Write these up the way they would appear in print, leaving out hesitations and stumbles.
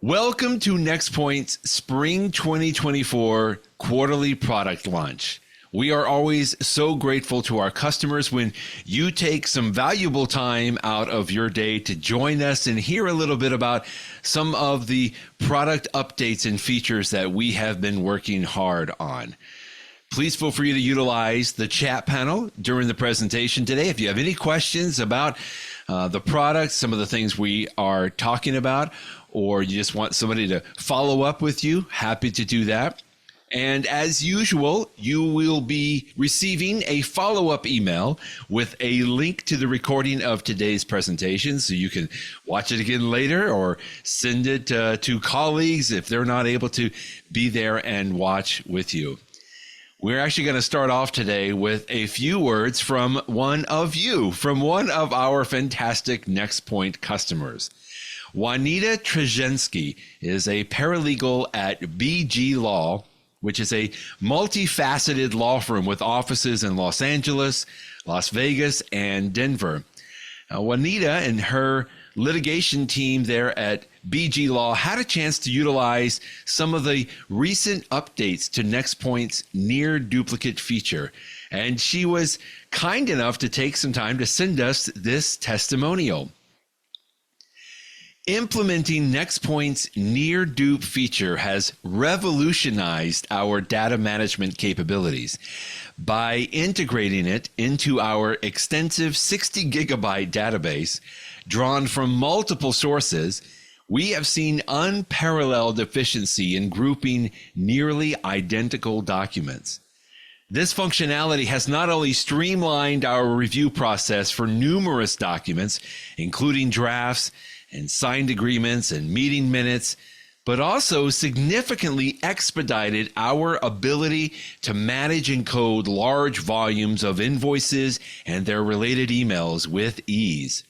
Welcome to Nextpoint's Spring 2024 quarterly product launch. We are always so grateful to our customers when you take some valuable time out of your day to join us and hear a little bit about some of the product updates and features that we have been working hard on. Please feel free to utilize the chat panel during the presentation today. If you have any questions about the product, some of the things we are talking about, or you just want somebody to follow up with you, happy to do that. And as usual, you will be receiving a follow-up email with a link to the recording of today's presentation, so you can watch it again later or send it to colleagues if they're not able to be there and watch with you. We're actually going to start off today with a few words from one of our fantastic Nextpoint customers. Juanita Trzynski is a paralegal at BG Law, which is a multifaceted law firm with offices in Los Angeles, Las Vegas, and Denver. Juanita and her litigation team there at BG Law had a chance to utilize some of the recent updates to Nextpoint's near duplicate feature, and she was kind enough to take some time to send us this testimonial. Implementing Nextpoint's near dupe feature has revolutionized our data management capabilities. By integrating it into our extensive 60 gigabyte database, drawn from multiple sources, we have seen unparalleled efficiency in grouping nearly identical documents. This functionality has not only streamlined our review process for numerous documents, including drafts and signed agreements and meeting minutes, but also significantly expedited our ability to manage and code large volumes of invoices and their related emails with ease.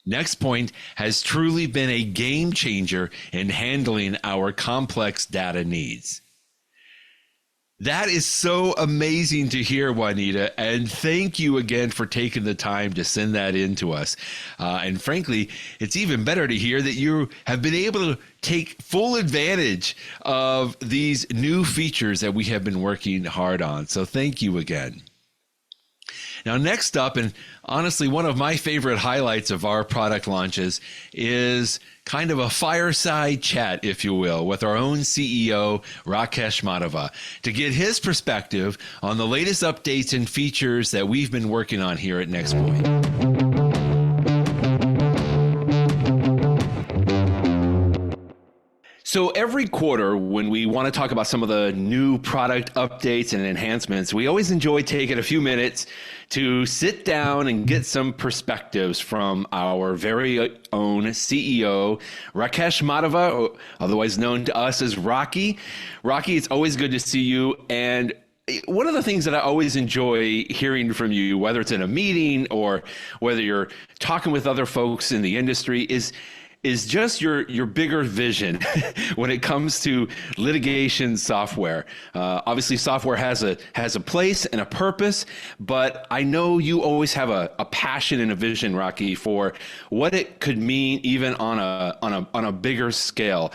Nextpoint has truly been a game changer in handling our complex data needs. That is so amazing to hear, Juanita, and thank you again for taking the time to send that in to us. And frankly, it's even better to hear that you have been able to take full advantage of these new features that we have been working hard on. So thank you again. Now, next up, and honestly, one of my favorite highlights of our product launches is kind of a fireside chat, if you will, with our own CEO, Rakesh Madhava, to get his perspective on the latest updates and features that we've been working on here at Nextpoint. So every quarter, when we want to talk about some of the new product updates and enhancements, we always enjoy taking a few minutes to sit down and get some perspectives from our very own CEO, Rakesh Madhava, otherwise known to us as Rocky. Rocky, it's always good to see you. And one of the things that I always enjoy hearing from you, whether it's in a meeting or whether you're talking with other folks in the industry, is just your bigger vision when it comes to litigation software. Obviously, software has a place and a purpose, but I know you always have a passion and a vision, Rocky, for what it could mean even on a bigger scale.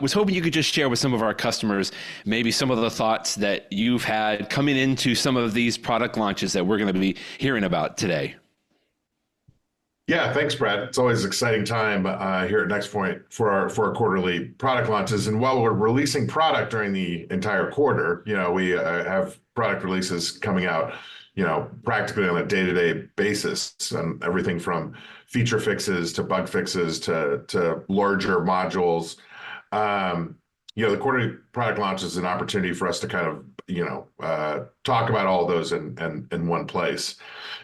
Was hoping you could just share with some of our customers maybe some of the thoughts that you've had coming into some of these product launches that we're going to be hearing about today. Yeah, thanks, Brad. It's always an exciting time here at Nextpoint for our quarterly product launches. And while we're releasing product during the entire quarter, we have product releases coming out, practically on a day-to-day basis, and everything from feature fixes to bug fixes to larger modules. The quarterly product launch is an opportunity for us to kind of, talk about all of those in one place.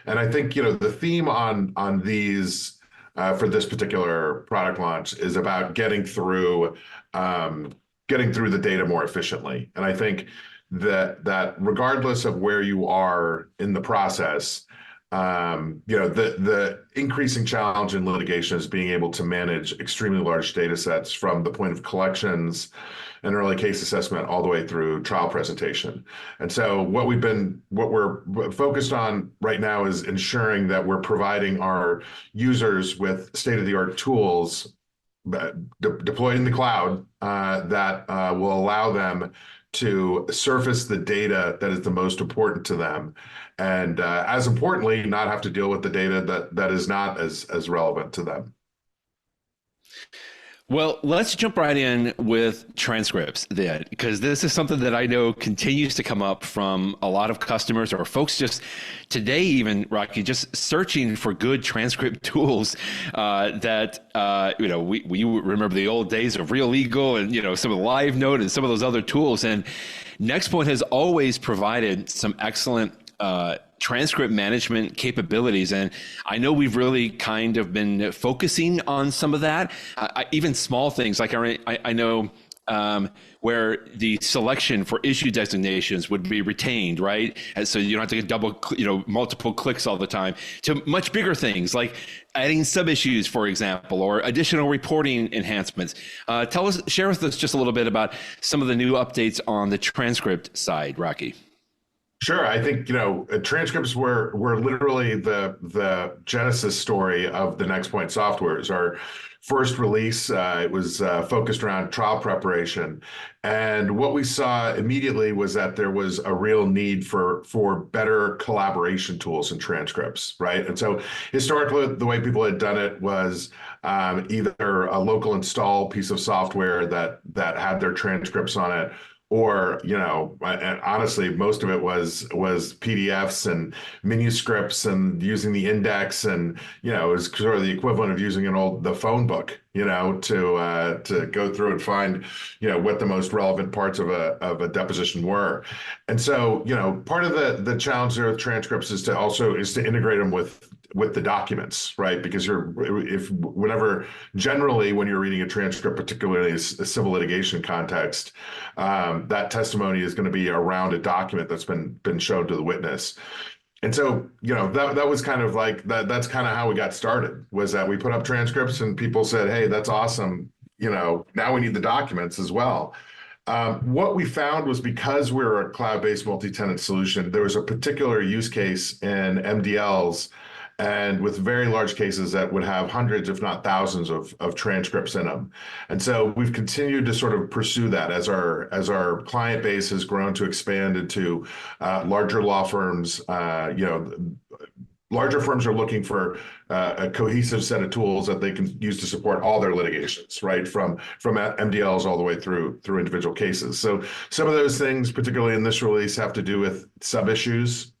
And I think, the theme on these for this particular product launch is about getting through the data more efficiently. And I think that regardless of where you are in the process, the increasing challenge in litigation is being able to manage extremely large data sets from the point of collections and early case assessment all the way through trial presentation. And so what we're focused on right now is ensuring that we're providing our users with state-of-the-art tools deployed in the cloud that will allow them to surface the data that is the most important to them, and as importantly, not have to deal with the data that is not as relevant to them. Well, let's jump right in with transcripts then, because this is something that I know continues to come up from a lot of customers or folks just today, even Rocky, just searching for good transcript tools we remember the old days of Real Legal and, some of the Live Note and some of those other tools. And Nextpoint has always provided some excellent transcript management capabilities. And I know we've really kind of been focusing on some of that, even small things like I know where the selection for issue designations would be retained, right? And so you don't have to get multiple clicks all the time, to much bigger things like adding sub-issues, for example, or additional reporting enhancements. Share with us just a little bit about some of the new updates on the transcript side, Rocky. Sure. I think, transcripts were literally the genesis story of the Nextpoint software. It was our first release. It was focused around trial preparation. And what we saw immediately was that there was a real need for better collaboration tools and transcripts, right? And so historically, the way people had done it was either a local install piece of software that had their transcripts on it, or, and honestly, most of it was PDFs and manuscripts and using the index, and, it was sort of the equivalent of using the phone book, to go through and find, what the most relevant parts of a deposition were. And so, part of the challenge there with transcripts is to integrate them with the documents, right? Because generally when you're reading a transcript, particularly a civil litigation context, that testimony is going to be around a document that's been shown to the witness. And so, that was kind of like that's kind of how we got started, was that we put up transcripts and people said, hey, that's awesome. Now we need the documents as well. What we found was, because we're a cloud-based multi-tenant solution, there was a particular use case in MDLs, and with very large cases that would have hundreds, if not thousands of transcripts in them. And so we've continued to sort of pursue that as our client base has grown to expand into larger law firms. Larger firms are looking for a cohesive set of tools that they can use to support all their litigations, right? From MDLs all the way through individual cases. So some of those things, particularly in this release, have to do with sub-issues.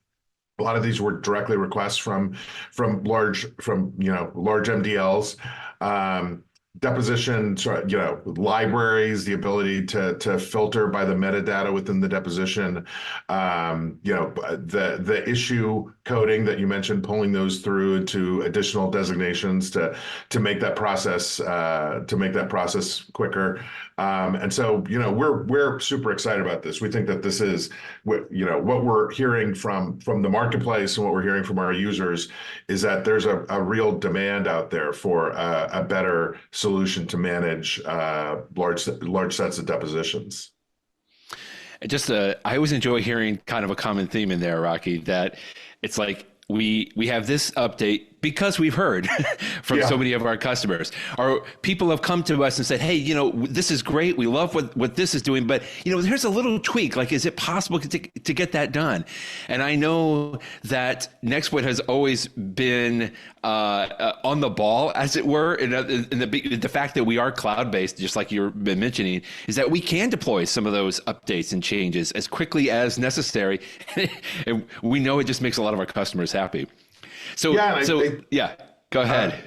A lot of these were directly requests from large MDLs, deposition, libraries, the ability to filter by the metadata within the deposition, the issue coding that you mentioned, pulling those through into additional designations to make that process quicker. And so, we're super excited about this. We think that this is what we're hearing from the marketplace, and what we're hearing from our users is that there's a real demand out there for a better solution to manage large sets of depositions. I always enjoy hearing kind of a common theme in there, Rocky, that it's like we have this update because we've heard from so many of our customers, or people have come to us and said, hey, this is great. We love what this is doing, but here's a little tweak. Like, is it possible to get that done? And I know that Nextpoint has always been on the ball, as it were. And the fact that we are cloud-based, just like you've been mentioning, is that we can deploy some of those updates and changes as quickly as necessary. And we know it just makes a lot of our customers happy. So go ahead.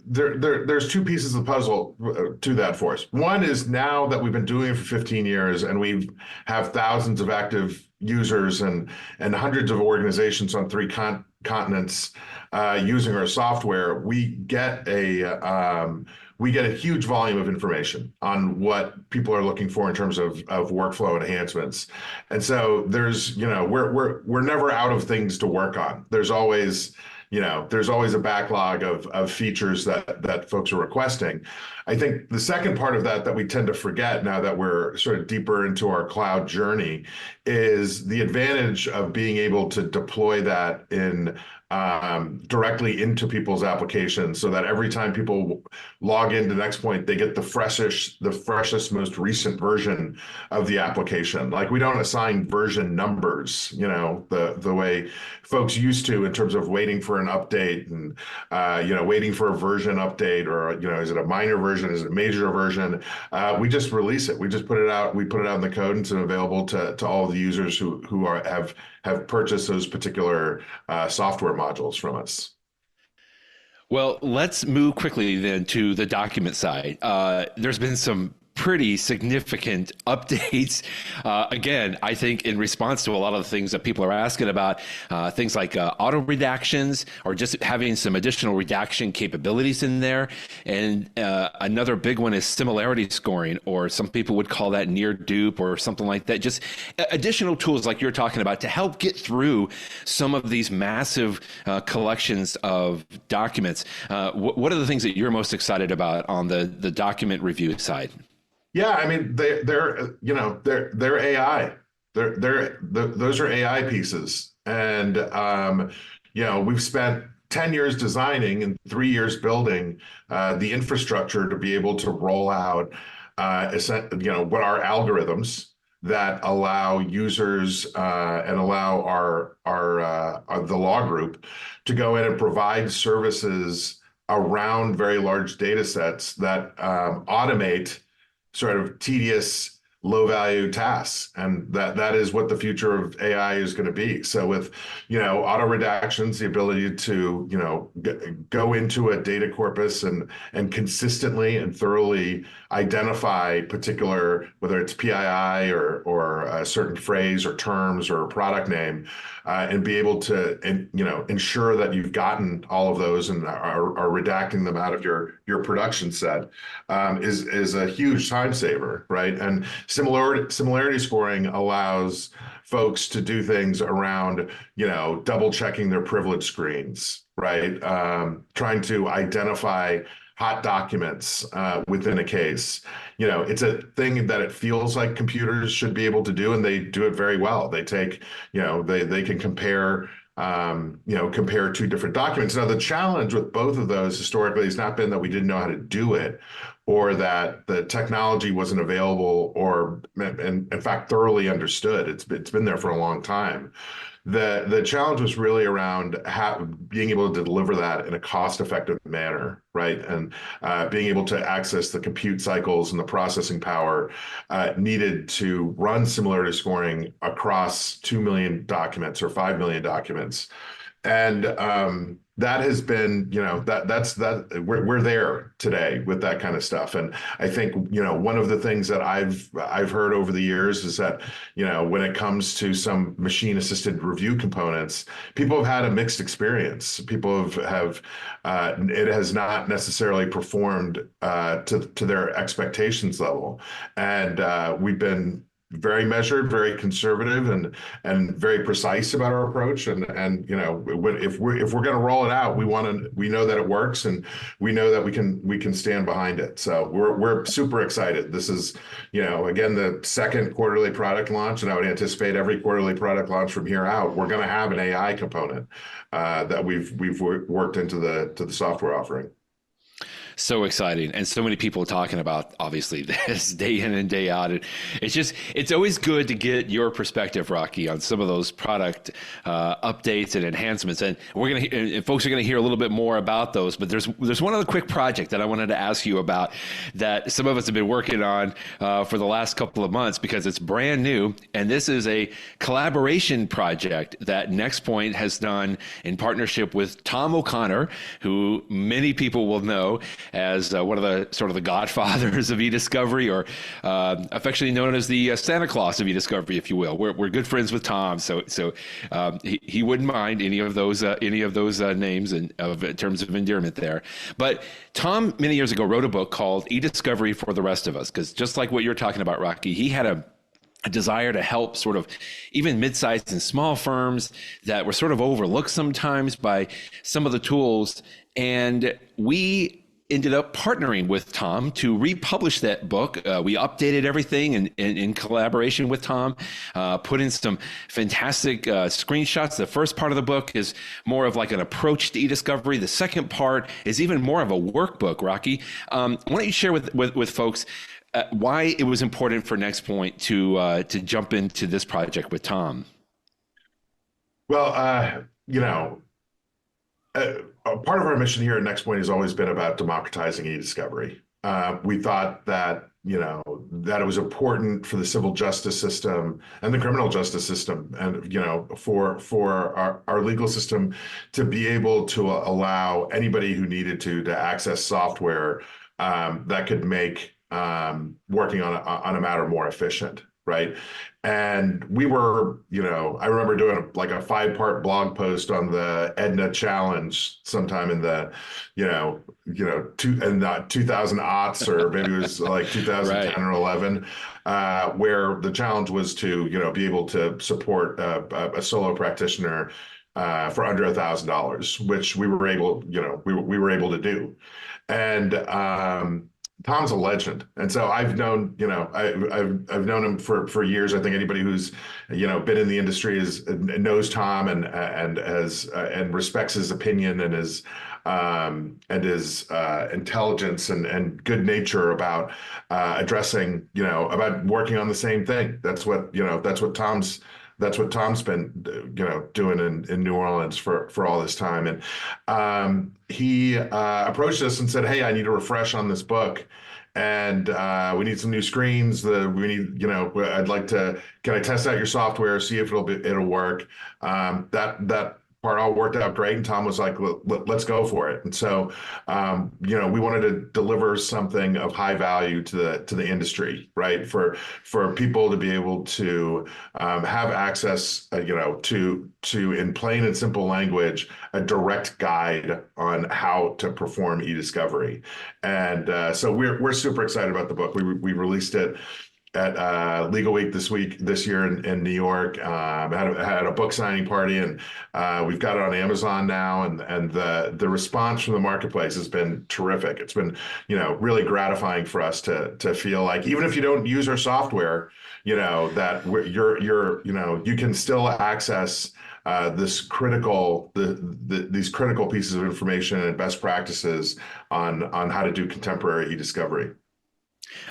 There's two pieces of the puzzle to that for us. One is, now that we've been doing it for 15 years and we have thousands of active users and hundreds of organizations on 3 continents using our software, we get a huge volume of information on what people are looking for in terms of workflow enhancements. And so we're never out of things to work on. There's always a backlog of features that folks are requesting. I think the second part of that we tend to forget, now that we're sort of deeper into our cloud journey, is the advantage of being able to deploy that in directly into people's applications, so that every time people log into Nextpoint, they get the freshest, most recent version of the application. Like, we don't assign version numbers, the way folks used to, in terms of waiting for an update and waiting for a version update, or is it a minor version, is it a major version? We just release it. We just put it out. We put it out in the code, and it's available to all of the users who have purchased those particular software modules from us. Well, let's move quickly then to the document side. There's been some pretty significant updates. Again, I think in response to a lot of the things that people are asking about, things like auto redactions, or just having some additional redaction capabilities in there. And another big one is similarity scoring, or some people would call that near dupe or something like that. Just additional tools like you're talking about to help get through some of these massive collections of documents. What are the things that you're most excited about on the document review side? Yeah, I mean, they're AI. Those are AI pieces, and we've spent 10 years designing and 3 years building the infrastructure to be able to roll out what are algorithms that allow users and allow the law group to go in and provide services around very large data sets that automate sort of tedious, low-value tasks, and that is what the future of AI is going to be. So with auto redactions, the ability to go into a data corpus and consistently and thoroughly identify particular, whether it's PII or a certain phrase or terms or a product name, and be able to ensure that you've gotten all of those and are redacting them out of your production set, is a huge time saver, right? And similarity scoring allows folks to do things around, double checking their privilege screens, right? Trying to identify hot documents within a case. It's a thing that it feels like computers should be able to do, and they do it very well. They take, they can compare two different documents. Now, the challenge with both of those historically has not been that we didn't know how to do it, or that the technology wasn't available, or in fact thoroughly understood. It's been there for a long time. The challenge was really around being able to deliver that in a cost-effective manner, right? And being able to access the compute cycles and the processing power needed to run similarity scoring across 2 million documents or 5 million documents. And that has been, we're there today with that kind of stuff. And I think, one of the things that I've heard over the years is that, when it comes to some machine assisted review components, people have had a mixed experience. People have it has not necessarily performed to their expectations level. And we've been very measured, very conservative, and very precise about our approach. And if we're going to roll it out, we know that it works, and we know that we can stand behind it. So we're super excited. This is again, the second quarterly product launch, and I would anticipate every quarterly product launch from here out, we're going to have an AI component that we've worked into the software offering. So exciting, and so many people talking about, obviously, this day in and day out. It's always good to get your perspective, Rocky, on some of those product updates and enhancements. And folks are gonna hear a little bit more about those. But there's one other quick project that I wanted to ask you about that some of us have been working on for the last couple of months, because it's brand new. And this is a collaboration project that Nextpoint has done in partnership with Tom O'Connor, who many people will know as one of the sort of the godfathers of e-discovery, or affectionately known as the Santa Claus of e-discovery, if you will. We're good friends with Tom, so he wouldn't mind any of those names in terms of endearment there. But Tom, many years ago, wrote a book called E-Discovery for the Rest of Us, because just like what you're talking about, Rocky, he had a desire to help sort of even mid-sized and small firms that were sort of overlooked sometimes by some of the tools. And we ended up partnering with Tom to republish that book. We updated everything in collaboration with Tom, put in some fantastic screenshots. The first part of the book is more of like an approach to e-discovery. The second part is even more of a workbook, Rocky. Why don't you share with folks why it was important for Nextpoint to jump into this project with Tom? Well, part of our mission here at Nextpoint has always been about democratizing e-discovery. We thought that, that it was important for the civil justice system and the criminal justice system, and, for our legal system to be able to allow anybody who needed to access software that could make working on a matter more efficient. Right. And we were, I remember doing a 5-part blog post on the Edna challenge sometime in the, 2000 aughts, or maybe it was like 2010 right. or 11, where the challenge was to, be able to support a solo practitioner for under $1,000, which we were able, we were able to do. And Tom's a legend, and so I've known, I've known him for years. I think anybody who's, been in the industry knows Tom and respects his opinion and his intelligence and good nature about addressing, about working on the same thing. That's what Tom's been, doing in New Orleans for all this time. And he approached us and said, "Hey, I need a refresh on this book, and we need some new screens. We need, I'd like to. Can I test out your software, see if it'll work?" That part all worked out great, and Tom was like, "Let's go for it." And so, we wanted to deliver something of high value to the industry, right? For people to be able to have access, to in plain and simple language, a direct guide on how to perform e-discovery. And so we're super excited about the book. We released it at Legal Week this year in New York. Had a book signing party, and we've got it on Amazon now, and the response from the marketplace has been terrific. It's been, really gratifying for us to feel like, even if you don't use our software, that you can still access these critical pieces of information and best practices on how to do contemporary e-discovery.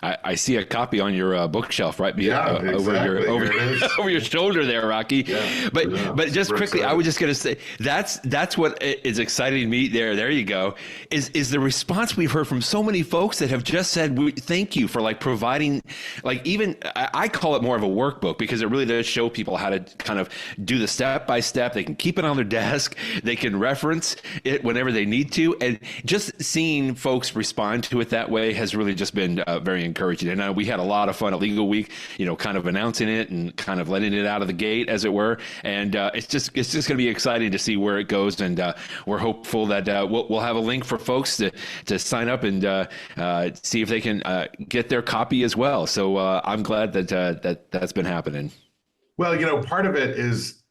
I see a copy on your bookshelf right exactly. over your shoulder there, Rocky. Yeah, but just quickly, I was just going to say that's what is exciting to me. There you go. Is the response we've heard from so many folks that have just said thank you for providing, even I call it more of a workbook, because it really does show people how to kind of do the step by step. They can keep it on their desk. They can reference it whenever they need to, and just seeing folks respond to it that way has really just been very encouraging. And we had a lot of fun at Legal Week, kind of announcing it and kind of letting it out of the gate, as it were. And it's just going to be exciting to see where it goes. And we're hopeful that we'll have a link for folks to sign up and see if they can get their copy as well. So I'm glad that's been happening. Well, part of it is,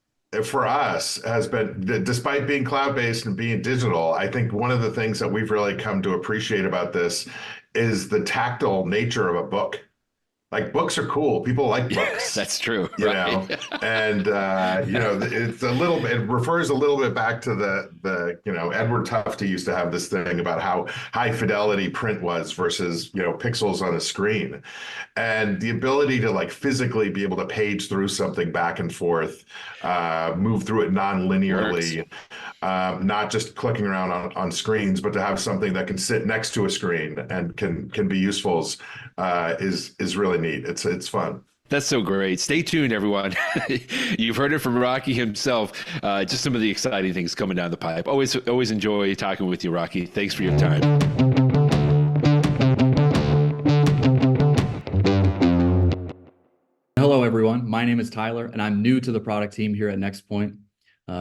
for us, has been, despite being cloud-based and being digital, I think one of the things that we've really come to appreciate about this is the tactile nature of a book. Books are cool. People like books. That's true. And it's a little bit, it refers a little bit back to the Edward Tufte used to have this thing about how high fidelity print was versus, pixels on a screen. And the ability to physically be able to page through something back and forth, move through it non-linearly, not just clicking around on screens, but to have something that can sit next to a screen and can be useful is really neat. It's fun. That's so great. Stay tuned, everyone. You've heard it from Rocky himself. Just some of the exciting things coming down the pipe. Always enjoy talking with you, Rocky. Thanks for your time. Hello, everyone. My name is Tyler, and I'm new to the product team here at Nextpoint.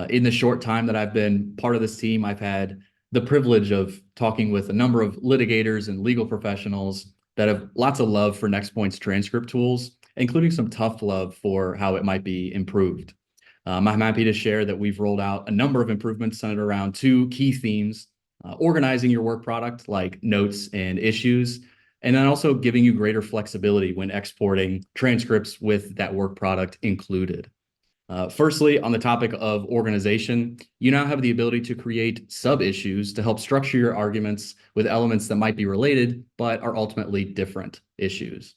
In the short time that I've been part of this team, I've had the privilege of talking with a number of litigators and legal professionals that have lots of love for Nextpoint's transcript tools, including some tough love for how it might be improved. I'm happy to share that we've rolled out a number of improvements centered around two key themes. organizing your work product like notes and issues, and then also giving you greater flexibility when exporting transcripts with that work product included. Firstly, on the topic of organization, you now have the ability to create sub-issues to help structure your arguments with elements that might be related, but are ultimately different issues.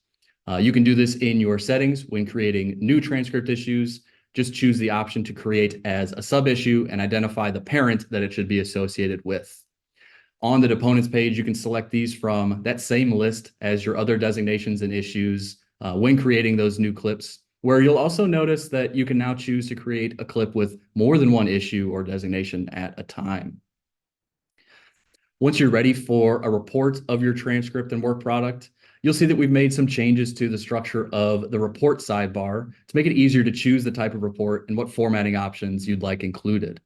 You can do this in your settings when creating new transcript issues. Just choose the option to create as a sub-issue and identify the parent that it should be associated with. On the deponents page, you can select these from that same list as your other designations and issues when creating those new clips, where you'll also notice that you can now choose to create a clip with more than one issue or designation at a time. Once you're ready for a report of your transcript and work product, you'll see that we've made some changes to the structure of the report sidebar to make it easier to choose the type of report and what formatting options you'd like included.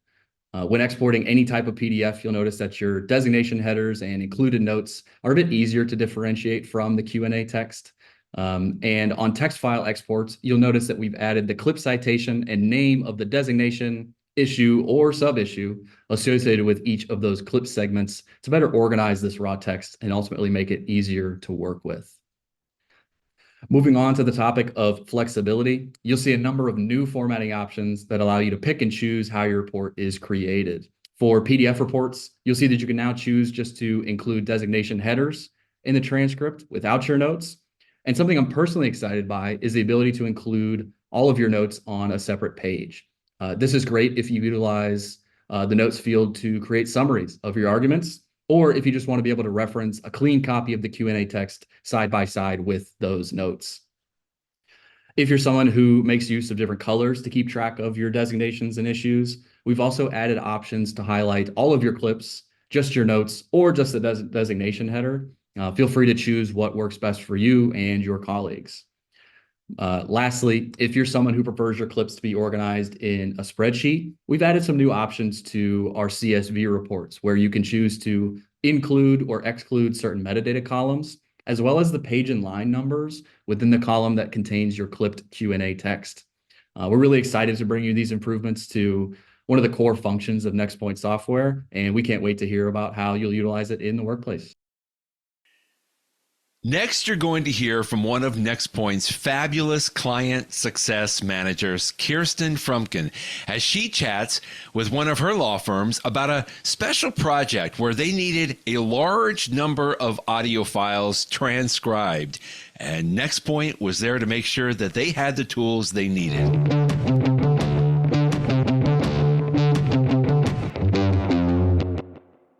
When exporting any type of PDF, you'll notice that your designation headers and included notes are a bit easier to differentiate from the Q&A text. And on text file exports, you'll notice that we've added the clip citation and name of the designation, issue, or sub-issue associated with each of those clip segments to better organize this raw text and ultimately make it easier to work with. Moving on to the topic of flexibility, you'll see a number of new formatting options that allow you to pick and choose how your report is created. For PDF reports, you'll see that you can now choose just to include designation headers in the transcript without your notes. And something I'm personally excited by is the ability to include all of your notes on a separate page. This is great if you utilize the notes field to create summaries of your arguments, or if you just want to be able to reference a clean copy of the Q&A text side by side with those notes. If you're someone who makes use of different colors to keep track of your designations and issues, we've also added options to highlight all of your clips, just your notes, or just the designation header. Feel free to choose what works best for you and your colleagues. Lastly, if you're someone who prefers your clips to be organized in a spreadsheet, we've added some new options to our CSV reports where you can choose to include or exclude certain metadata columns, as well as the page and line numbers within the column that contains your clipped Q&A text. We're really excited to bring you these improvements to one of the core functions of Nextpoint software, and we can't wait to hear about how you'll utilize it in the workplace. Next, you're going to hear from one of Nextpoint's fabulous client success managers, Kirsten Frumkin, as she chats with one of her law firms about a special project where they needed a large number of audio files transcribed, and Nextpoint was there to make sure that they had the tools they needed.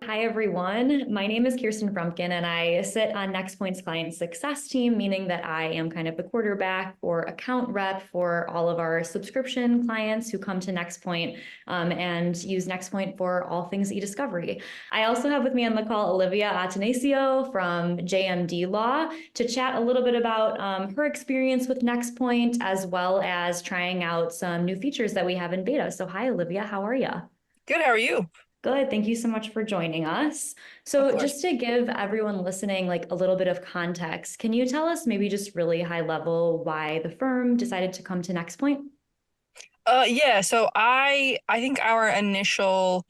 Hi, everyone. My name is Kirsten Frumkin, and I sit on Nextpoint's client success team, meaning that I am kind of the quarterback or account rep for all of our subscription clients who come to Nextpoint and use Nextpoint for all things e-discovery. I also have with me on the call Olivia Atanasio from JMD Law to chat a little bit about her experience with Nextpoint, as well as trying out some new features that we have in beta. So hi, Olivia. How are you? Good. How are you? Good. Thank you so much for joining us. So just to give everyone listening like a little bit of context, can you tell us maybe just really high level why the firm decided to come to Nextpoint? Yeah, so I think our initial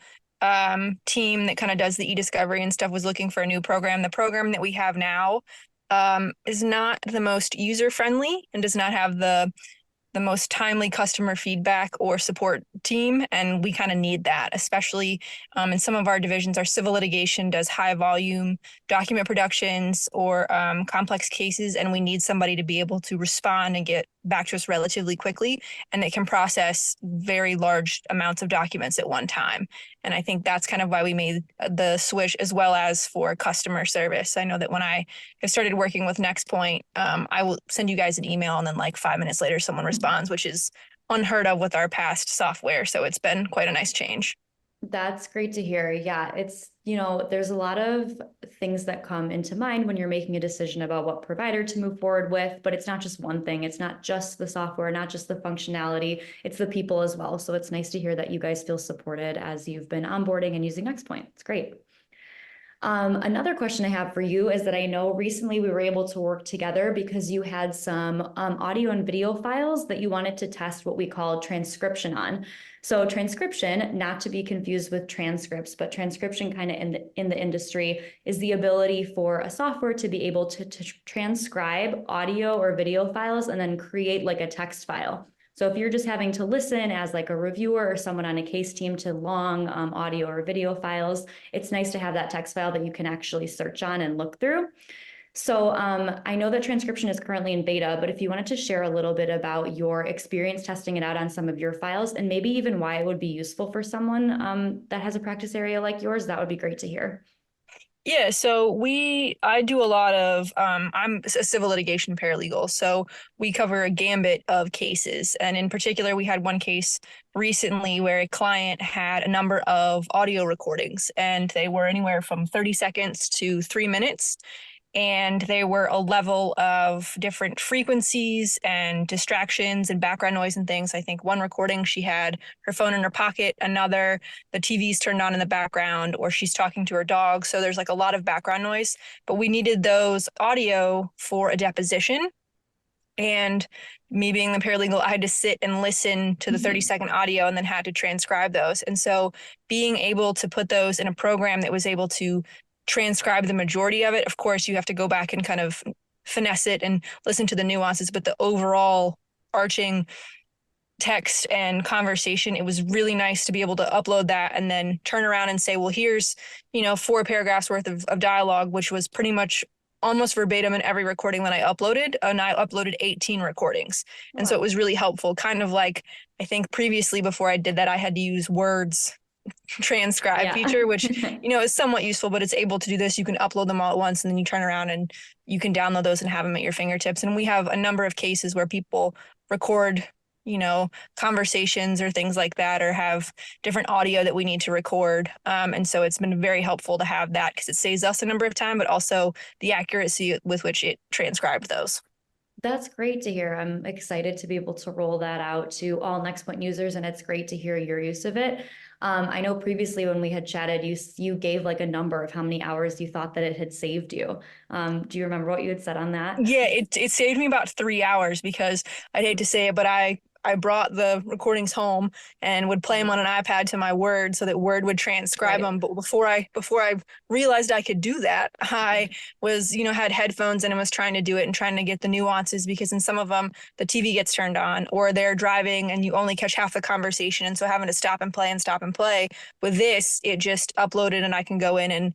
team that kind of does the e-discovery and stuff was looking for a new program. The program that we have now is not the most user-friendly and does not have the most timely customer feedback or support team, and we kind of need that, especially in some of our divisions. Our civil litigation does high volume document productions or complex cases, and we need somebody to be able to respond and get back to us relatively quickly, and it can process very large amounts of documents at one time. And I think that's kind of why we made the switch, as well as for customer service. I know that when I started working with Nextpoint, I will send you guys an email, and then like 5 minutes later, someone responds, which is unheard of with our past software. So it's been quite a nice change. That's great to hear. Yeah, it's, there's a lot of things that come into mind when you're making a decision about what provider to move forward with, but it's not just one thing. It's not just the software, not just the functionality, it's the people as well. So it's nice to hear that you guys feel supported as you've been onboarding and using Nextpoint. It's great. Another question I have for you is that I know recently we were able to work together because you had some audio and video files that you wanted to test what we call transcription on. So transcription, not to be confused with transcripts, but transcription kind of in the industry is the ability for a software to be able to transcribe audio or video files and then create like a text file. So if you're just having to listen as like a reviewer or someone on a case team to long audio or video files, it's nice to have that text file that you can actually search on and look through. So I know that transcription is currently in beta, but if you wanted to share a little bit about your experience testing it out on some of your files and maybe even why it would be useful for someone that has a practice area like yours, that would be great to hear. Yeah, so I do a lot of, I'm a civil litigation paralegal, so we cover a gambit of cases. And in particular, we had one case recently where a client had a number of audio recordings, and they were anywhere from 30 seconds to 3 minutes. And they were a level of different frequencies and distractions and background noise and things. I think one recording, she had her phone in her pocket, another, the TV's turned on in the background, or she's talking to her dog. So there's like a lot of background noise, but we needed those audio for a deposition. And me being the paralegal, I had to sit and listen to the 30-second audio and then had to transcribe those. And so being able to put those in a program that was able to transcribe the majority of it. Of course, you have to go back and kind of finesse it and listen to the nuances, but the overall arching text and conversation, it was really nice to be able to upload that and then turn around and say, well, here's, 4 paragraphs worth of dialogue, which was pretty much almost verbatim in every recording that I uploaded. And I uploaded 18 recordings. And so it was really helpful. Kind of like, I think previously before I did that, I had to use Word's transcribe feature, which is somewhat useful, but it's able to do this. You can upload them all at once and then you turn around and you can download those and have them at your fingertips. And we have a number of cases where people record conversations or things like that, or have different audio that we need to record. And so it's been very helpful to have that because it saves us a number of time, but also the accuracy with which it transcribed those. That's great to hear. I'm excited to be able to roll that out to all Nextpoint users, and it's great to hear your use of it. I know previously when we had chatted, you gave like a number of how many hours you thought that it had saved you. Do you remember what you had said on that? Yeah, it saved me about 3 hours because I'd hate to say it, but I brought the recordings home and would play them on an iPad to my Word so that Word would transcribe them. But before I realized I could do that, I was, had headphones and I was trying to do it and trying to get the nuances, because in some of them, the TV gets turned on or they're driving and you only catch half the conversation. And so having to stop and play. With this, it just uploaded and I can go in and,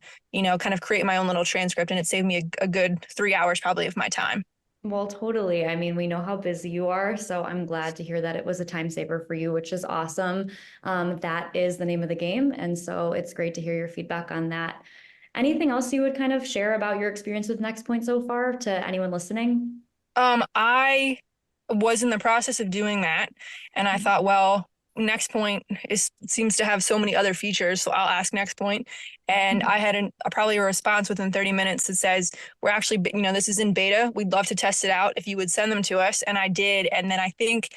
kind of create my own little transcript, and it saved me a good 3 hours probably of my time. Well, totally. I mean, we know how busy you are, so I'm glad to hear that it was a time saver for you, which is awesome. That is the name of the game. And so it's great to hear your feedback on that. Anything else you would kind of share about your experience with Nextpoint so far to anyone listening? I was in the process of doing that, and I thought, well, Nextpoint seems to have so many other features, so I'll ask Nextpoint. And I had probably a response within 30 minutes that says, we're actually, this is in beta. We'd love to test it out if you would send them to us. And I did. And then I think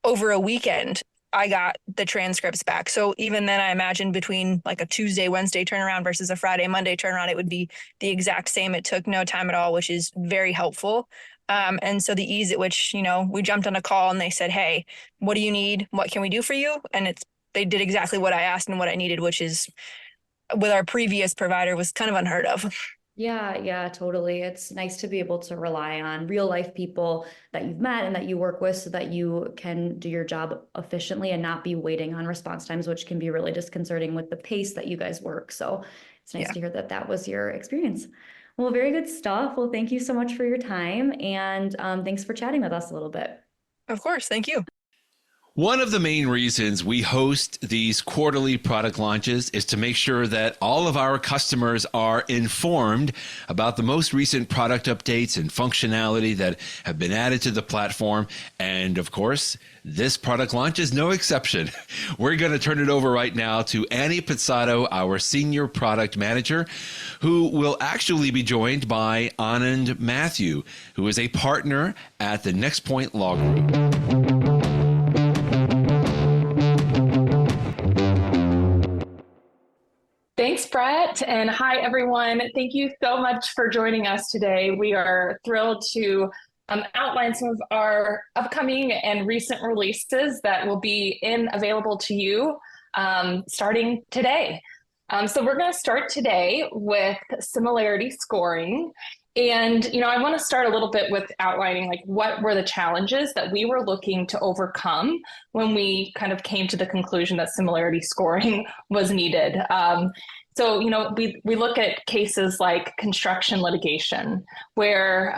over a weekend, I got the transcripts back. So even then, I imagine between like a Tuesday, Wednesday turnaround versus a Friday, Monday turnaround, it would be the exact same. It took no time at all, which is very helpful. And so the ease at which, we jumped on a call and they said, hey, what do you need? What can we do for you? And they did exactly what I asked and what I needed, which is, with our previous provider, was kind of unheard of. Yeah, totally. It's nice to be able to rely on real life people that you've met and that you work with so that you can do your job efficiently and not be waiting on response times, which can be really disconcerting with the pace that you guys work. So it's nice to hear that that was your experience. Well, very good stuff. Well, thank you so much for your time, and thanks for chatting with us a little bit. Of course. Thank you. One of the main reasons we host these quarterly product launches is to make sure that all of our customers are informed about the most recent product updates and functionality that have been added to the platform. And of course, this product launch is no exception. We're going to turn it over right now to Annie Pizzato, our Senior Product Manager, who will actually be joined by Anand Matthew, who is a partner at the Nextpoint Law Group. Thanks, Brett. Brett, and hi everyone. Thank you so much for joining us today. We are thrilled to outline some of our upcoming and recent releases that will be available to you starting today. So we're going to start today with similarity scoring. And, I want to start a little bit with outlining like what were the challenges that we were looking to overcome when we kind of came to the conclusion that similarity scoring was needed. So, we look at cases like construction litigation, where,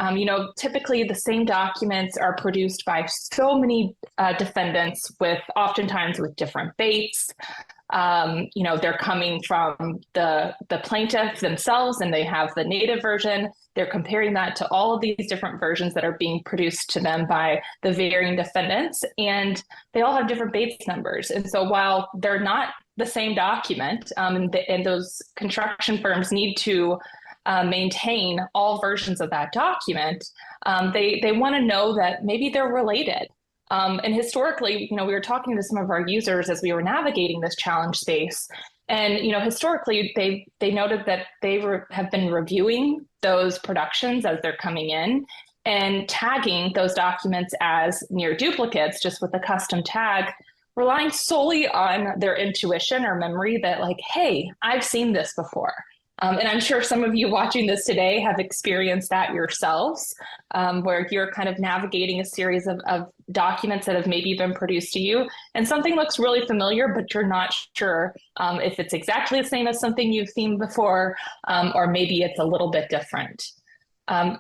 typically the same documents are produced by so many defendants oftentimes with different baits. They're coming from the plaintiff themselves and they have the native version. They're comparing that to all of these different versions that are being produced to them by the varying defendants, and they all have different Bates numbers. And so while they're not the same document, and those construction firms need to maintain all versions of that document, they want to know that maybe they're related. And historically, we were talking to some of our users as we were navigating this challenge space. And, historically, they noted that they have been reviewing those productions as they're coming in and tagging those documents as near duplicates, just with a custom tag, relying solely on their intuition or memory that like, hey, I've seen this before. And I'm sure some of you watching this today have experienced that yourselves, where you're kind of navigating a series of documents that have maybe been produced to you, and something looks really familiar, but you're not sure if it's exactly the same as something you've seen before, or maybe it's a little bit different.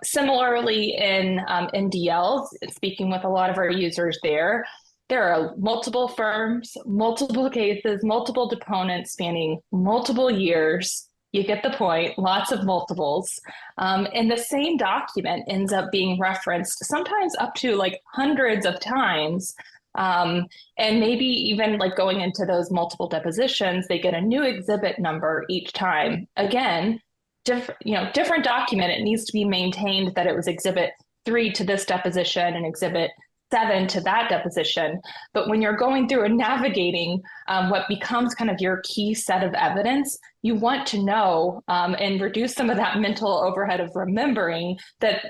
Similarly, in MDLs, speaking with a lot of our users there are multiple firms, multiple cases, multiple deponents spanning multiple years. You get the point, lots of multiples. And the same document ends up being referenced sometimes up to like hundreds of times. And maybe even like going into those multiple depositions, they get a new exhibit number each time. Again, different document, it needs to be maintained that it was exhibit 3 to this deposition and exhibit 7 to that deposition. But when you're going through and navigating what becomes kind of your key set of evidence, you want to know and reduce some of that mental overhead of remembering that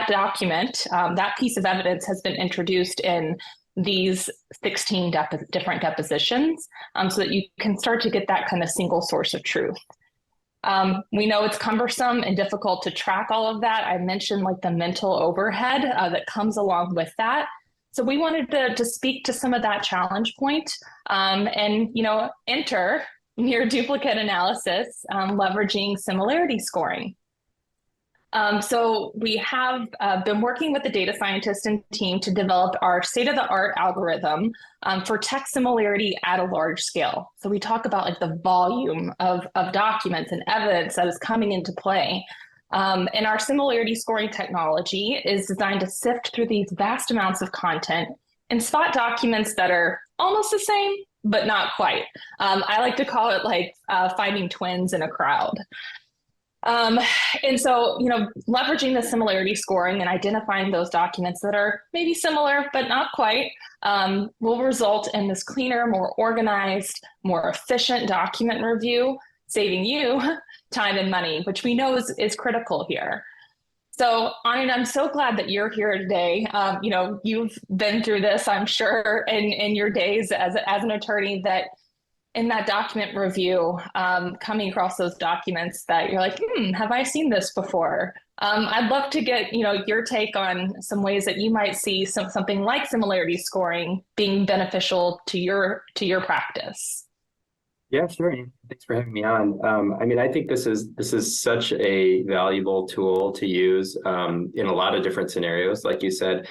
document, that piece of evidence has been introduced in these 16 different depositions, so that you can start to get that kind of single source of truth. We know it's cumbersome and difficult to track all of that. I mentioned like the mental overhead that comes along with that. So we wanted to speak to some of that challenge point, and enter near duplicate analysis, leveraging similarity scoring. So we have been working with the data scientist and team to develop our state-of-the-art algorithm for text similarity at a large scale. So we talk about like the volume of documents and evidence that is coming into play. And our similarity scoring technology is designed to sift through these vast amounts of content and spot documents that are almost the same, but not quite. I like to call it like finding twins in a crowd. And so, leveraging the similarity scoring and identifying those documents that are maybe similar, but not quite, will result in this cleaner, more organized, more efficient document review, saving you time and money, which we know is critical here. So I'm so glad that you're here today. You've been through this, I'm sure, in your days as an attorney, that in that document review, coming across those documents that you're like, have I seen this before? I'd love to get, your take on some ways that you might see something like similarity scoring being beneficial to your practice. Yeah, sure. Thanks for having me on. I think this is such a valuable tool to use in a lot of different scenarios. Like you said,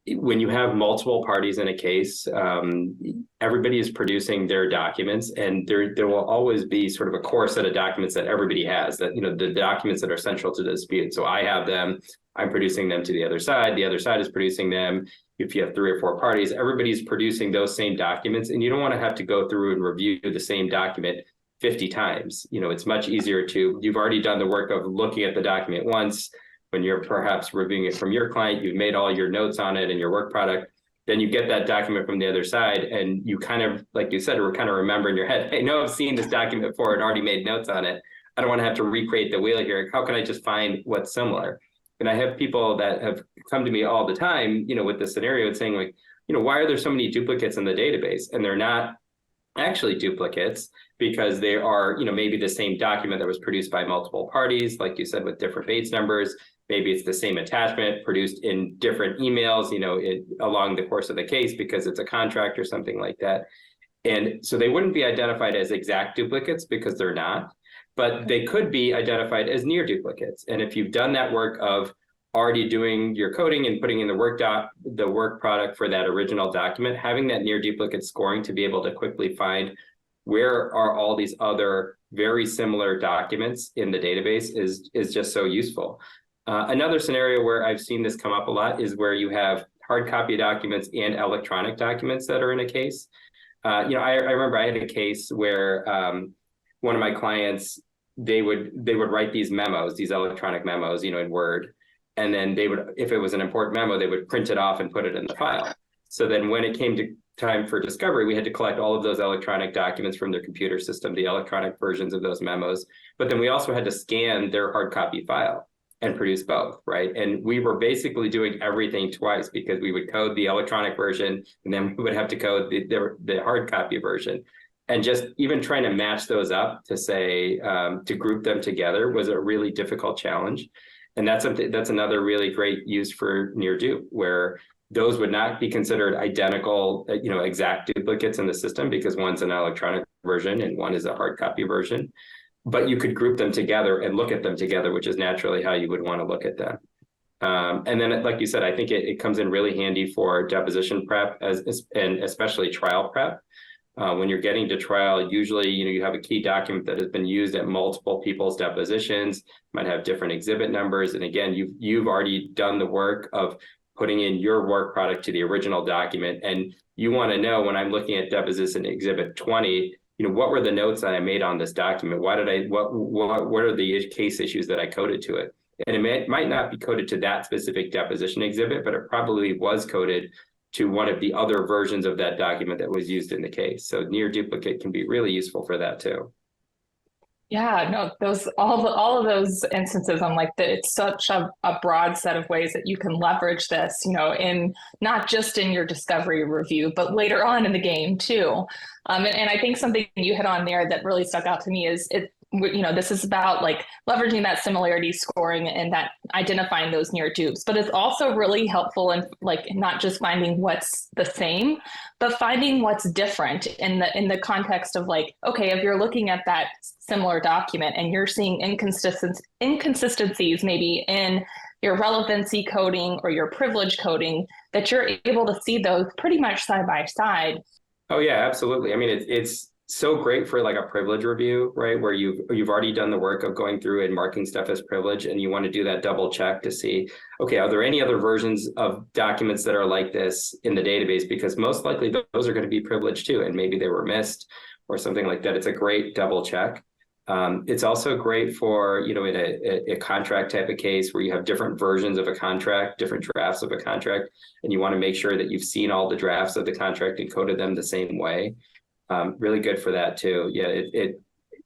when you have multiple parties in a case, everybody is producing their documents, and there will always be sort of a core set of documents that everybody has, that, the documents that are central to the dispute. So I have them, I'm producing them to the other side is producing them. If you have 3 or 4 parties, everybody's producing those same documents, and you don't want to have to go through and review the same document 50 times. It's much easier you've already done the work of looking at the document once. When you're perhaps reviewing it from your client, you've made all your notes on it and your work product. then you get that document from the other side, and you kind of, like you said, kind of remember in your head, hey, no, I've seen this document before and already made notes on it. I don't want to have to recreate the wheel here. How can I just find what's similar? And I have people that have come to me all the time, with this scenario and saying like, why are there so many duplicates in the database? And they're not actually duplicates, because they are, maybe the same document that was produced by multiple parties, like you said, with different base numbers. Maybe it's the same attachment produced in different emails, along the course of the case because it's a contract or something like that. And so they wouldn't be identified as exact duplicates because they're not, but they could be identified as near duplicates. And if you've done that work of already doing your coding and putting in the work product for that original document, having that near duplicate scoring to be able to quickly find where are all these other very similar documents in the database is just so useful. Another scenario where I've seen this come up a lot is where you have hard copy documents and electronic documents that are in a case. I remember I had a case where one of my clients, they would write these memos, these electronic memos, in Word. And then they would, if it was an important memo, they would print it off and put it in the file. So then when it came to time for discovery, we had to collect all of those electronic documents from their computer system, the electronic versions of those memos. But then we also had to scan their hard copy file and produce both, right? And we were basically doing everything twice because we would code the electronic version and then we would have to code the hard copy version. And just even trying to match those up to say, to group them together was a really difficult challenge. And that's another really great use for near dupe, where those would not be considered identical, exact duplicates in the system because one's an electronic version and one is a hard copy version. But you could group them together and look at them together, which is naturally how you would want to look at them. And then, like you said, I think it comes in really handy for deposition prep and especially trial prep. When you're getting to trial, usually, you have a key document that has been used at multiple people's depositions, might have different exhibit numbers. And again, you've already done the work of putting in your work product to the original document. And you want to know, when I'm looking at deposition exhibit 20, what were the notes that I made on this document? What are the case issues that I coded to it? And it might not be coded to that specific deposition exhibit, but it probably was coded to one of the other versions of that document that was used in the case. So near duplicate can be really useful for that too. Yeah, no, all of those instances, I'm like, it's such a broad set of ways that you can leverage this, in not just in your discovery review, but later on in the game too. And I think something you hit on there that really stuck out to me is this is about like leveraging that similarity scoring and that identifying those near dupes, but it's also really helpful in like not just finding what's the same, but finding what's different in the context of like, okay, if you're looking at that similar document and you're seeing inconsistencies maybe in your relevancy coding or your privilege coding, that you're able to see those pretty much side by side. Oh yeah, absolutely. I mean, it's so great for like a privilege review, right? Where you've already done the work of going through and marking stuff as privilege, and you want to do that double check to see, okay, are there any other versions of documents that are like this in the database? Because most likely those are going to be privileged too, and maybe they were missed or something like that. It's a great double check. It's also great for, in a contract type of case where you have different versions of a contract, different drafts of a contract, and you want to make sure that you've seen all the drafts of the contract and coded them the same way. Really good for that too. Yeah,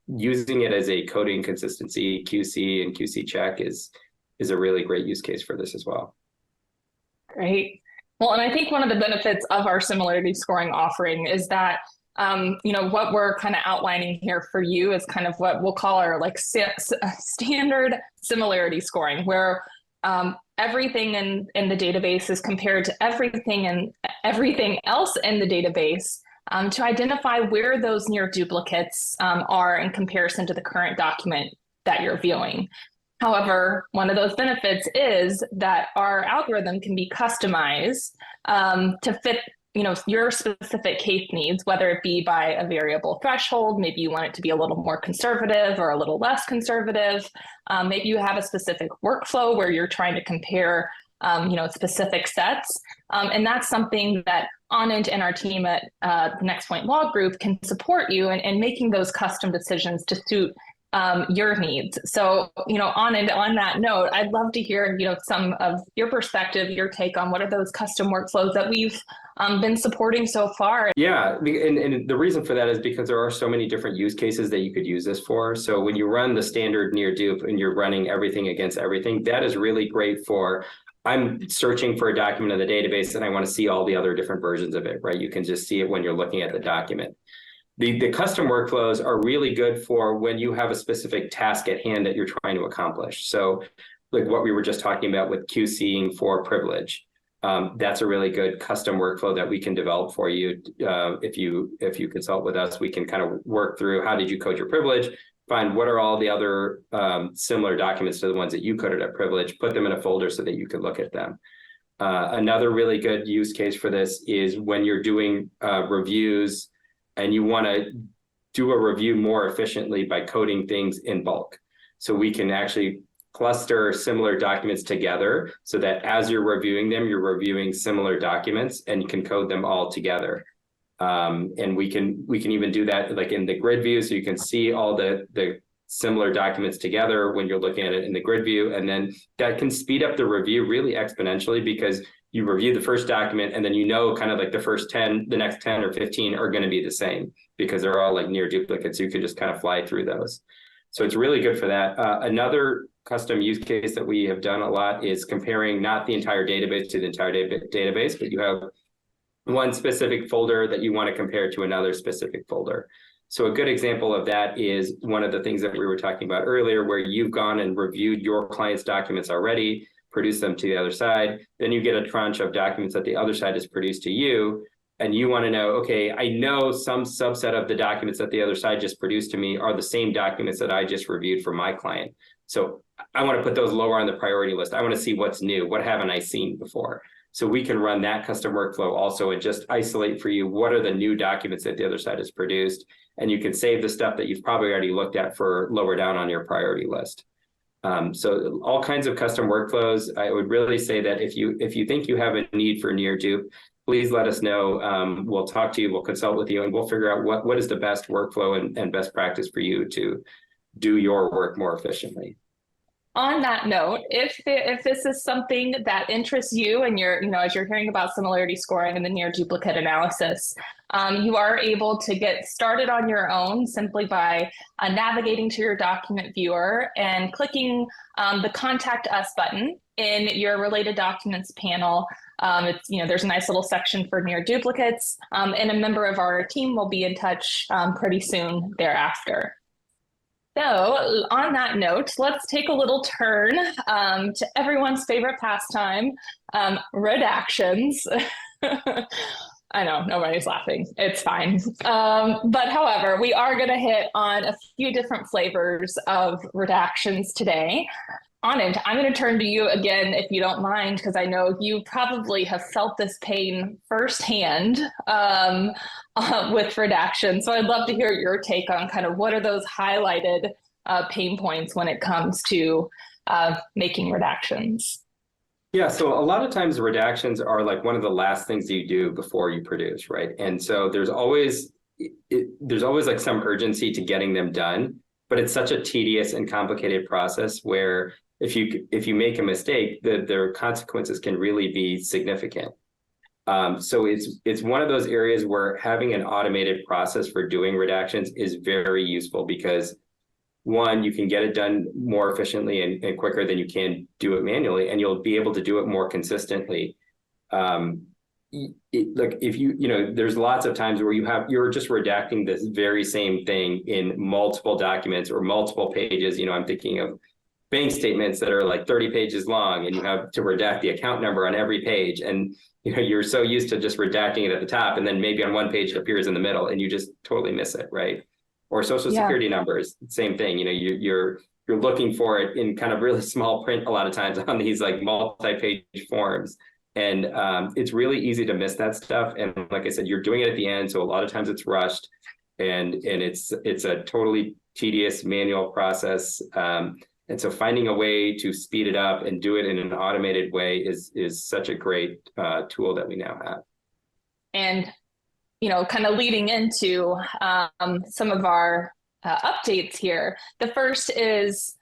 using it as a coding consistency QC and QC check is a really great use case for this as well. Great. Well, and I think one of the benefits of our similarity scoring offering is that what we're kind of outlining here for you is kind of what we'll call our like standard similarity scoring, where everything in the database is compared to everything else in the database. To identify where those near duplicates are in comparison to the current document that you're viewing. However, one of those benefits is that our algorithm can be customized to fit your specific case needs, whether it be by a variable threshold, maybe you want it to be a little more conservative or a little less conservative. Maybe you have a specific workflow where you're trying to compare specific sets. And that's something that Anand and our team at the Nextpoint Law Group can support you in making those custom decisions to suit your needs. So, on that note, I'd love to hear, some of your perspective, your take on what are those custom workflows that we've been supporting so far. Yeah, and the reason for that is because there are so many different use cases that you could use this for. So when you run the standard near dupe and you're running everything against everything, that is really great for, I'm searching for a document in the database and I want to see all the other different versions of it, right? You can just see it when you're looking at the document. The custom workflows are really good for when you have a specific task at hand that you're trying to accomplish. So like what we were just talking about with QCing for privilege. That's a really good custom workflow that we can develop for you. If you consult with us, we can kind of work through how did you code your privilege, find what are all the other similar documents to the ones that you coded at privilege, put them in a folder so that you could look at them. Another really good use case for this is when you're doing reviews and you want to do a review more efficiently by coding things in bulk. So we can actually cluster similar documents together so that as you're reviewing them, you're reviewing similar documents and you can code them all together. And we can even do that like in the grid view, so you can see all the similar documents together when you're looking at it in the grid view. And then that can speed up the review really exponentially because you review the first document and then kind of like the next 10 or 15 are going to be the same because they're all like near duplicates. So you can just kind of fly through those. So it's really good for that. Another custom use case that we have done a lot is comparing not the entire database to the entire database, but you have one specific folder that you want to compare to another specific folder. So a good example of that is one of the things that we were talking about earlier, where you've gone and reviewed your client's documents already, produced them to the other side, then you get a tranche of documents that the other side has produced to you, and you want to know, okay, I know some subset of the documents that the other side just produced to me are the same documents that I just reviewed for my client. So I want to put those lower on the priority list. I want to see what's new. What haven't I seen before? So we can run that custom workflow also and just isolate for you what are the new documents that the other side has produced. And you can save the stuff that you've probably already looked at for lower down on your priority list. So all kinds of custom workflows. I would really say that if you think you have a need for near dupe, please let us know. We'll talk to you, we'll consult with you, and we'll figure out what is the best workflow and best practice for you to do your work more efficiently. On that note, if this is something that interests you and you're, as you're hearing about similarity scoring and the near duplicate analysis, you are able to get started on your own simply by navigating to your document viewer and clicking the Contact Us button in your related documents panel. There's a nice little section for near duplicates, and a member of our team will be in touch pretty soon thereafter. So on that note, let's take a little turn to everyone's favorite pastime, redactions. I know, nobody's laughing. It's fine. But however, we are going to hit on a few different flavors of redactions today. Anand, I'm going to turn to you again, if you don't mind, because I know you probably have felt this pain firsthand with redactions. So I'd love to hear your take on kind of what are those highlighted pain points when it comes to making redactions. Yeah, so a lot of times redactions are like one of the last things you do before you produce, right? And so there's always like some urgency to getting them done, but it's such a tedious and complicated process where if you make a mistake, their consequences can really be significant. So it's one of those areas where having an automated process for doing redactions is very useful because one, you can get it done more efficiently and quicker than you can do it manually, and you'll be able to do it more consistently. There's lots of times where you're just redacting this very same thing in multiple documents or multiple pages. I'm thinking of bank statements that are like 30 pages long, and you have to redact the account number on every page. And you're so used to just redacting it at the top, and then maybe on one page it appears in the middle, and you just totally miss it, right? Or social security numbers, same thing. You're looking for it in kind of really small print a lot of times on these like multi-page forms, and it's really easy to miss that stuff. And like I said, you're doing it at the end, so a lot of times it's rushed, and it's a totally tedious manual process. And so finding a way to speed it up and do it in an automated way is such a great tool that we now have. And kind of leading into some of our updates here. The first is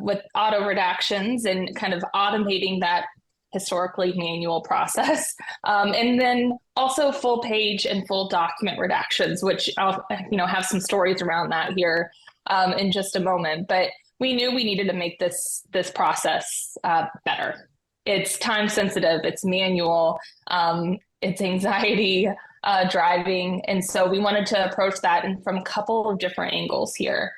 with auto redactions and kind of automating that historically manual process. And then also full page and full document redactions, which I'll have some stories around that here in just a moment. But we knew we needed to make this process better. It's time sensitive, it's manual, it's anxiety driving. And so we wanted to approach that from a couple of different angles here.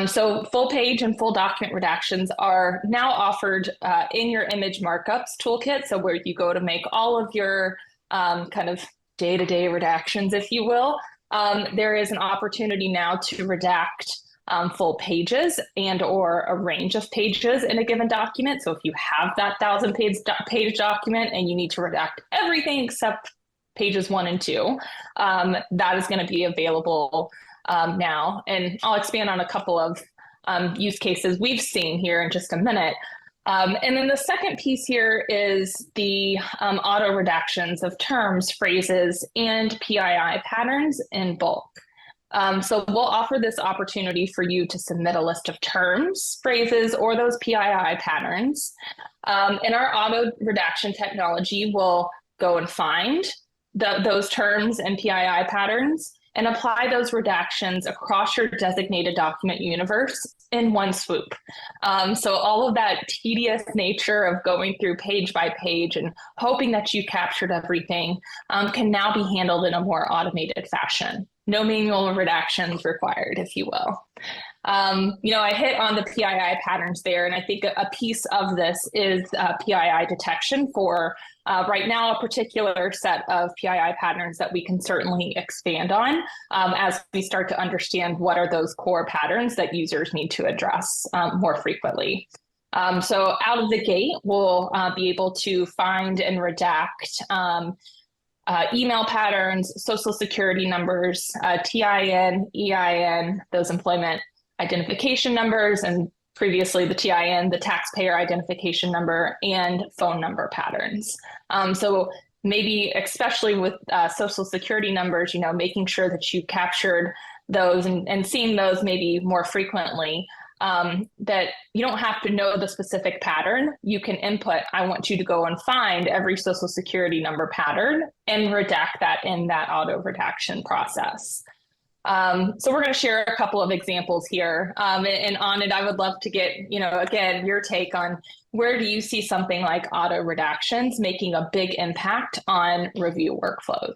So full page and full document redactions are now offered in your image markups toolkit. So where you go to make all of your kind of day-to-day redactions, if you will, there is an opportunity now to redact full pages and or a range of pages in a given document. So if you have that 1,000-page document and you need to redact everything except pages 1 and 2, that is going to be available now. And I'll expand on a couple of use cases we've seen here in just a minute. And then the second piece here is the auto redactions of terms, phrases, and PII patterns in bulk. So we'll offer this opportunity for you to submit a list of terms, phrases, or those PII patterns. And our auto redaction technology will go and find those terms and PII patterns and apply those redactions across your designated document universe in one swoop. So all of that tedious nature of going through page by page and hoping that you captured everything can now be handled in a more automated fashion. No manual redactions required, if you will. I hit on the PII patterns there, and I think a piece of this is PII detection for right now a particular set of PII patterns that we can certainly expand on as we start to understand what are those core patterns that users need to address more frequently. So out of the gate, we'll be able to find and redact email patterns, social security numbers, TIN, EIN, those employment identification numbers, and previously the TIN, the taxpayer identification number, and phone number patterns. So maybe especially with social security numbers, making sure that you captured those and seeing those maybe more frequently, that you don't have to know the specific pattern. You can input, I want you to go and find every social security number pattern and redact that in that auto redaction process. So we're going to share a couple of examples here. And on it, I would love to get, again, your take on where do you see something like auto redactions making a big impact on review workflows?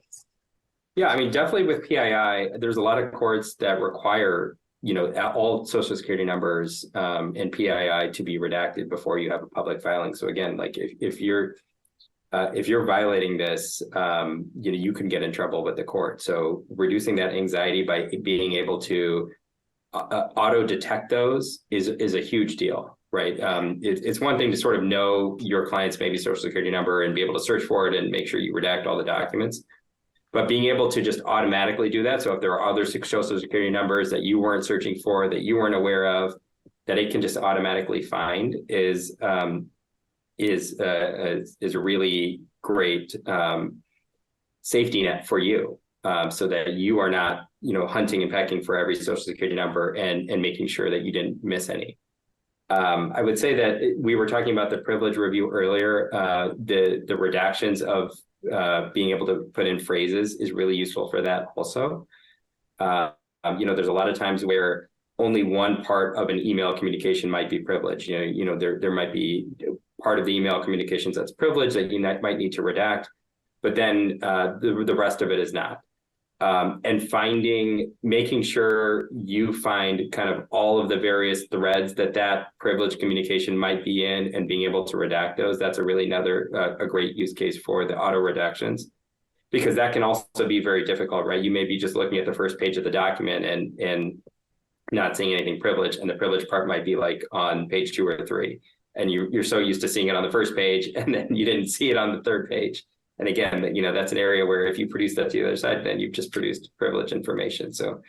Yeah, I mean, definitely with PII, there's a lot of courts that require all social security numbers and PII to be redacted before you have a public filing. So again, like if you're violating this, you can get in trouble with the court. So reducing that anxiety by being able to auto detect those is a huge deal, right? It's one thing to sort of know your client's maybe social security number and be able to search for it and make sure you redact all the documents. But being able to just automatically do that, so if there are other social security numbers that you weren't searching for, that you weren't aware of, that it can just automatically find is a really great safety net for you, so that you are not hunting and pecking for every social security number and making sure that you didn't miss any. I would say that we were talking about the privilege review earlier. The redactions of being able to put in phrases is really useful for that also. There's a lot of times where only one part of an email communication might be privileged. There might be part of the email communications that's privileged that you might need to redact, but then the rest of it is not. And making sure you find kind of all of the various threads that privileged communication might be in and being able to redact those, that's a great use case for the auto redactions, because that can also be very difficult, right? You may be just looking at the first page of the document and not seeing anything privileged, and the privileged part might be like on page 2 or 3. And you're so used to seeing it on the first page, and then you didn't see it on the third page. And again, that's an area where if you produce that to the other side, then you've just produced privileged information. So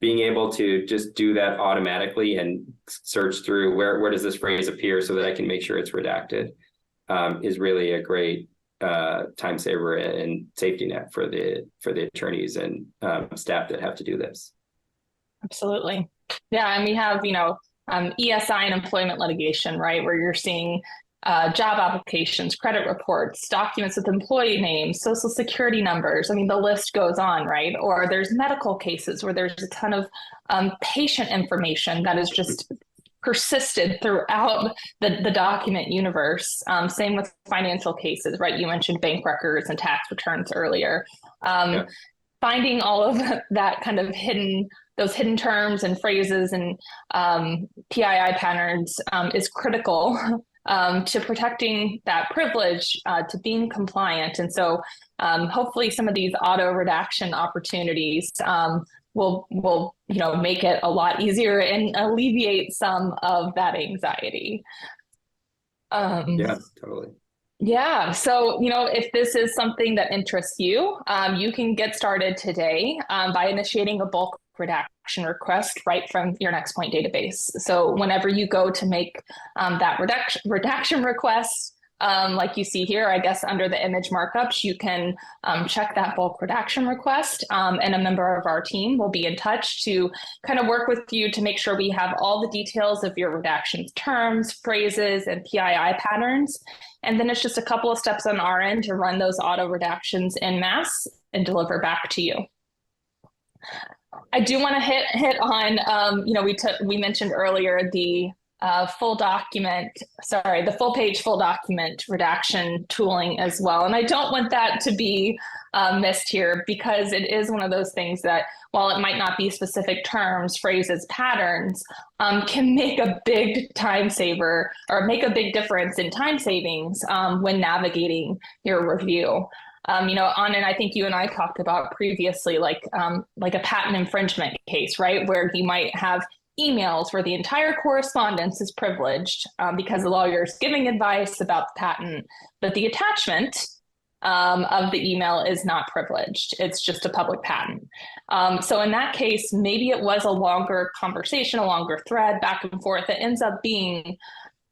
being able to just do that automatically and search through where does this phrase appear so that I can make sure it's redacted is really a great time saver and safety net for the attorneys and staff that have to do this. Absolutely. Yeah, and we have, ESI and employment litigation, right, where you're seeing job applications, credit reports, documents with employee names, social security numbers. I mean, the list goes on, right? Or there's medical cases where there's a ton of patient information that is just persisted throughout the document universe. Same with financial cases, right? You mentioned bank records and tax returns earlier. Yeah. Finding all of that kind of those hidden terms and phrases and PII patterns is critical to protecting that privilege, to being compliant. And so hopefully some of these auto redaction opportunities will make it a lot easier and alleviate some of that anxiety. Yeah, totally. Yeah. So, if this is something that interests you, you can get started today by initiating a bulk redaction request right from your Nextpoint database. So whenever you go to make that redaction request, like you see here, I guess under the image markups, you can check that bulk redaction request, and a member of our team will be in touch to kind of work with you to make sure we have all the details of your redactions terms, phrases, and PII patterns. And then it's just a couple of steps on our end to run those auto redactions en masse and deliver back to you. I do want to hit on, we mentioned earlier the full page full document redaction tooling as well. And I don't want that to be missed here, because it is one of those things that, while it might not be specific terms, phrases, patterns, can make a big time saver or make a big difference in time savings when navigating your review. Anand, I think you and I talked about previously, like a patent infringement case, right? Where you might have emails where the entire correspondence is privileged because the lawyer is giving advice about the patent, but the attachment of the email is not privileged. It's just a public patent. So in that case, maybe it was a longer conversation, a longer thread back and forth. It ends up being,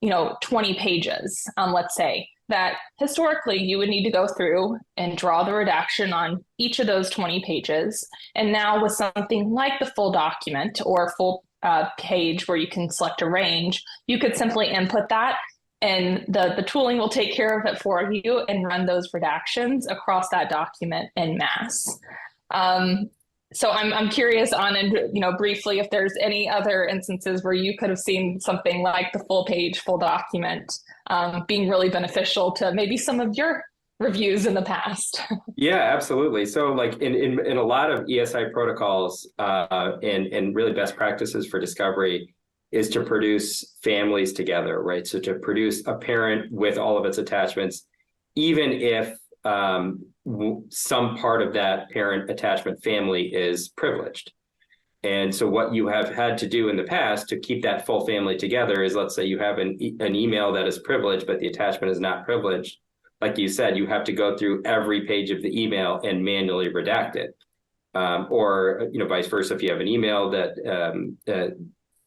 20 pages, let's say, that historically you would need to go through and draw the redaction on each of those 20 pages. And now with something like the full document or full page where you can select a range, you could simply input that and the tooling will take care of it for you and run those redactions across that document en masse. So I'm curious on, briefly, if there's any other instances where you could have seen something like the full page, full document being really beneficial to maybe some of your reviews in the past. Yeah, absolutely. So like in a lot of ESI protocols and really best practices for discovery is to produce families together, right? So to produce a parent with all of its attachments, even if some part of that parent attachment family is privileged. And so what you have had to do in the past to keep that full family together is, let's say you have an email that is privileged, but the attachment is not privileged. Like you said, you have to go through every page of the email and manually redact it. Or vice versa, if you have an email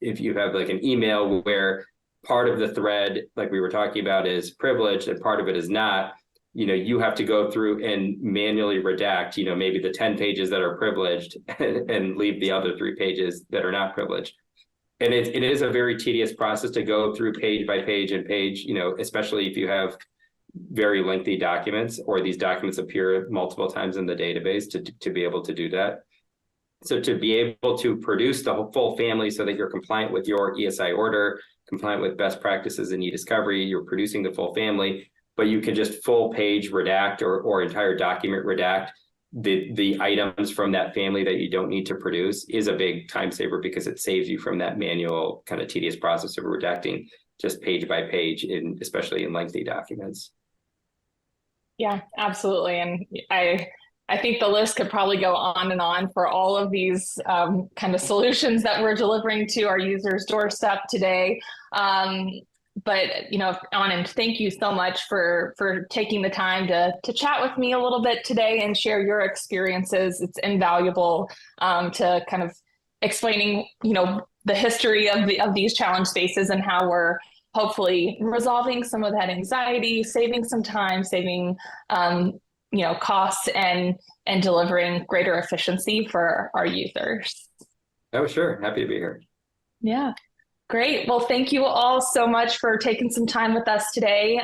if you have like an email where part of the thread, like we were talking about, is privileged and part of it is not, you have to go through and manually redact, maybe the 10 pages that are privileged and leave the other 3 pages that are not privileged. And it is a very tedious process to go through page by page and page, especially if you have very lengthy documents or these documents appear multiple times in the database to be able to do that. So to be able to produce the full family so that you're compliant with your ESI order, compliant with best practices in e-discovery, you're producing the full family, but you can just full page redact or entire document redact the items from that family that you don't need to produce is a big time saver because it saves you from that manual kind of tedious process of redacting just page by page, especially in lengthy documents. Yeah, absolutely. And I think the list could probably go on and on for all of these kind of solutions that we're delivering to our users' doorstep today. But, Anand, thank you so much for taking the time to chat with me a little bit today and share your experiences. It's invaluable to kind of explaining, the history of these challenge spaces and how we're hopefully resolving some of that anxiety, saving some time, saving, costs and delivering greater efficiency for our users. Oh, sure. Happy to be here. Yeah. Great. Well, thank you all so much for taking some time with us today.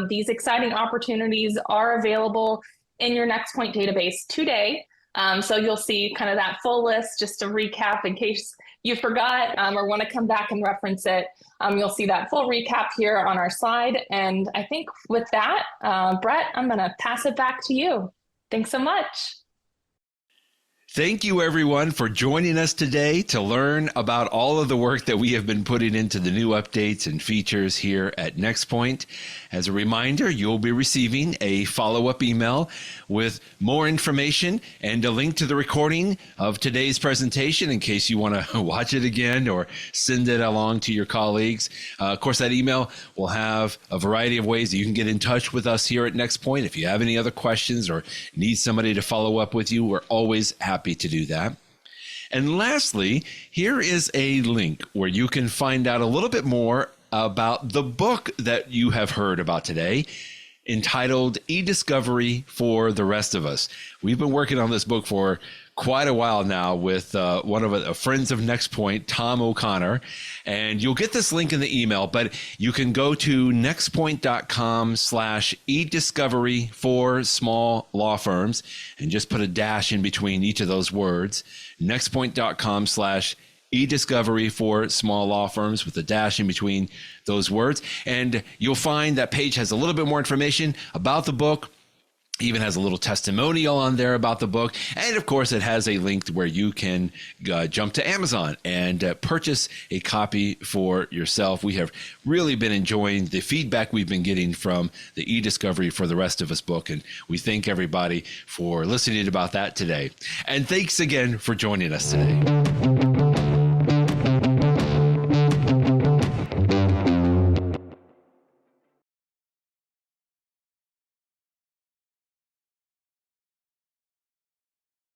These exciting opportunities are available in your Nextpoint database today. So you'll see kind of that full list. Just to recap in case you forgot or want to come back and reference it. You'll see that full recap here on our slide. And I think with that, Brett, I'm going to pass it back to you. Thanks so much. Thank you, everyone, for joining us today to learn about all of the work that we have been putting into the new updates and features here at Nextpoint. As a reminder, you'll be receiving a follow-up email with more information and a link to the recording of today's presentation in case you want to watch it again or send it along to your colleagues. Of course, that email will have a variety of ways that you can get in touch with us here at Nextpoint. If you have any other questions or need somebody to follow up with you, we're always happy to do that. And lastly, here is a link where you can find out a little bit more about the book that you have heard about today, entitled E-Discovery for the Rest of Us. We've been working on this book for quite a while now with one of the friends of Nextpoint, Tom O'Connor. And you'll get this link in the email, but you can go to nextpoint.com/ediscovery for small law firms and just put a dash in between each of those words. Nextpoint.com/ediscovery for small law firms with a dash in between those words. And you'll find that page has a little bit more information about the book. Even has a little testimonial on there about the book. And of course, it has a link to where you can jump to Amazon and purchase a copy for yourself. We have really been enjoying the feedback we've been getting from the E-Discovery for the Rest of Us book. And we thank everybody for listening about that today. And thanks again for joining us today.